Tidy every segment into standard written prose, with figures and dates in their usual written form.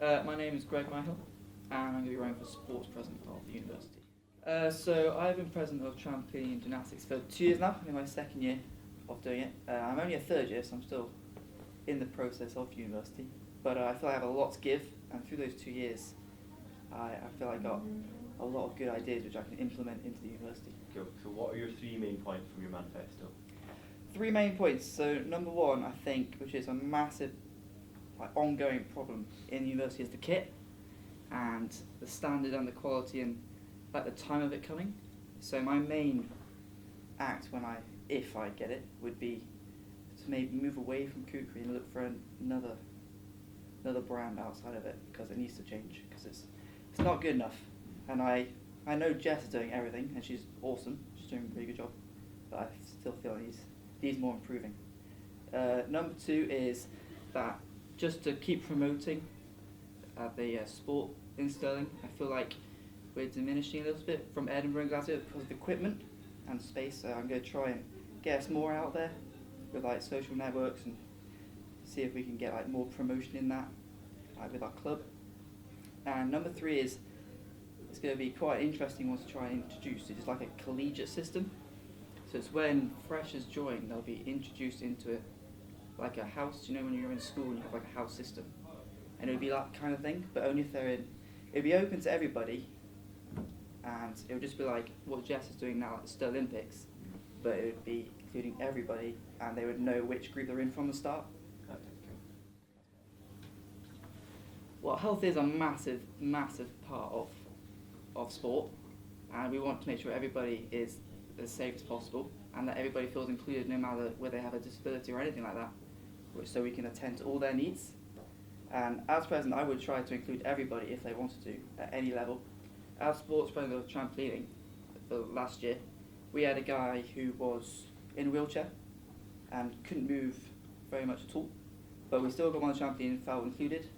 My name is Greg Mihill, and I'm going to be running for sports president of the university. So I've been president of trampoline and gymnastics for 2 years now. I'm in my second year of doing it. I'm only a third year, so I'm still in the process of university. But I feel I have a lot to give, and through those 2 years, I feel I got a lot of good ideas which I can implement into the university. Cool. So what are your 3 main points from your manifesto? 3 main points. So number 1, I think, which is a massive ongoing problem in university, is the kit and the standard and the quality and the time of it coming. So my main act if I get it, would be to maybe move away from kukri and look for another brand outside of it, because it needs to change, because it's not good enough. And I know Jess is doing everything and she's awesome, she's doing a really good job, but I still feel it needs more improving. Number 2 is that just to keep promoting the sport in Stirling. I feel like we're diminishing a little bit from Edinburgh and Glasgow because of equipment and space, so I'm going to try and get us more out there with social networks and see if we can get more promotion in that with our club. And number 3 is, it's going to be quite an interesting one to try and introduce. It's like a collegiate system. So it's when freshers join, they'll be introduced into it like a house. You know, when you're in school and you have a house system, and it would be that kind of thing, but only if they're in. It'd be open to everybody, and it would just be like what Jess is doing now at the Stir Olympics, but it would be including everybody, and they would know which group they're in from the start. Well, health is a massive, massive part of sport, and we want to make sure everybody is as safe as possible, and that everybody feels included, no matter whether they have a disability or anything like that, so we can attend to all their needs. And as president, I would try to include everybody if they wanted to, at any level. As sports president of trampolining for last year, we had a guy who was in a wheelchair and couldn't move very much at all, but we still got him on the trampoline and felt included.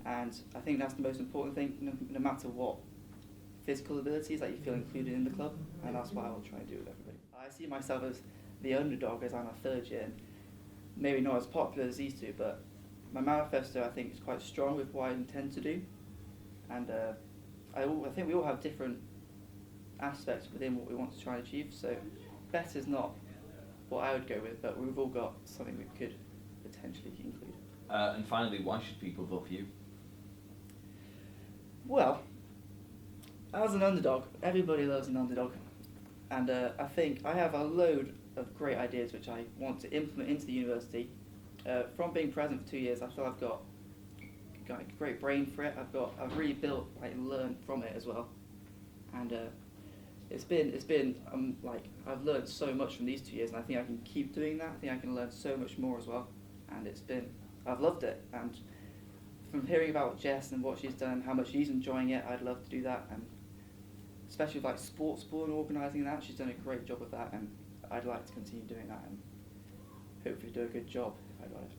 And I think that's the most important thing, no matter what physical abilities, that you feel included in the club, and that's what I will try and do with everybody. I see myself as the underdog, as I'm a third year, and maybe not as popular as these two, but my manifesto, I think, is quite strong with what I intend to do, and I think we all have different aspects within what we want to try and achieve, so better is not what I would go with, but we've all got something we could potentially include. And finally, why should people vote for you? Well, as an underdog, everybody loves an underdog, and I think I have a load of great ideas which I want to implement into the university. From being president for 2 years, I feel I've got a great brain for it. I've really built, learned from it as well, and it's been I've learned so much from these 2 years, and I think I can keep doing that. I think I can learn so much more as well, and I've loved it. And from hearing about Jess and what she's done, how much she's enjoying it, I'd love to do that, and especially with sports ball and organising that, she's done a great job with that, and I'd like to continue doing that and hopefully do a good job if I got it.